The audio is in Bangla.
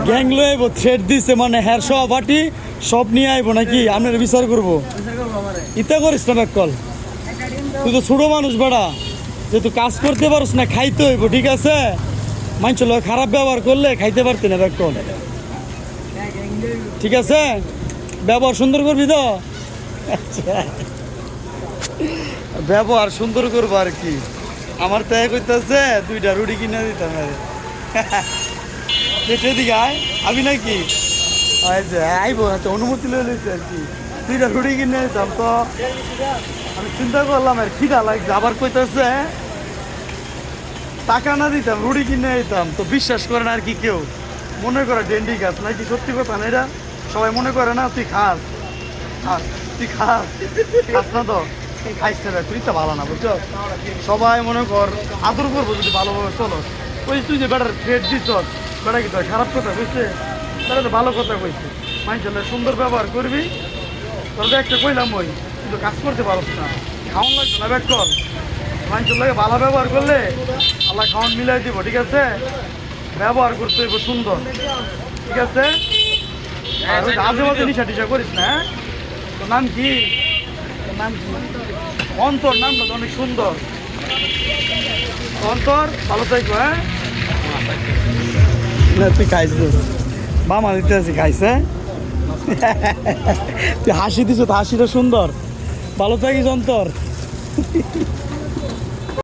গ্যাং লয়ে আইব থ্রেড দিছে মানে হ্যার সব বাটি সব নিয়ে আইব নাকি আপনার বিচার করবো ইতা করিস না ব্যাকল তুই তো ছোট মানুষ বেড়া যে তুই কাজ করতে পারস না খাইতে হইব ঠিক আছে মানুষ লোক খারাপ ব্যবহার করলে খাইতে পারতি না ব্যাকল ঠিক আছে ব্যবহার সুন্দর করবি তো আচ্ছা ব্যবহার সুন্দর করবো আর কি আমার তো এক হইতেছে 2টা রুটি কিনে দিতাম দিকে আয় আমি নাকি আইবো আচ্ছা অনুমতি লয়ে লইছে আর কি 2টা রুটি কিনে দিতাম তো আমি চিন্তা করলাম আর খিদা লাগছে আবার কইতেছে টাকা না দিতাম রুটি কিনে দিতাম তো বিশ্বাস করে না আর কি কেউ মনে করে ডেন্ডি গাছ নাকি সত্যি কথা না এটা সবাই মনে করে না তুই খাস তুই খাস না তো খাইস না তুই তো ভালো না বুঝছো সবাই মনে কর আদর করবো যদি ভালোভাবে চলো ওই তুই যে বেটার ট্রেড দিস বেটা কি তোর খারাপ কথা কইছে বেটা তো ভালো কথা কইছে মানুষের সুন্দর ব্যবহার করবি তোর তো একটা কইলাম ওই কিন্তু কাজ করতে পারস না খাওয়ান লাগবে না ব্যাক কর মানুষের লাগে ভালো ব্যবহার করলে আল্লাহ খাওয়ান মিলাই দিব ঠিক আছে ব্যবহার করতে হইব সুন্দর ঠিক আছে আজে বাজে নিশা টিশা করিস না তোর নাম কি অন্তর নামটা তো অনেক সুন্দর অন্তর ভালো থাকবো হ্যাঁ তুই খাইছ মামা দিতে আছি খাইছ হ্যাঁ তুই হাসি দিছ তো হাসিটা সুন্দর ভালো থাকিস অন্তর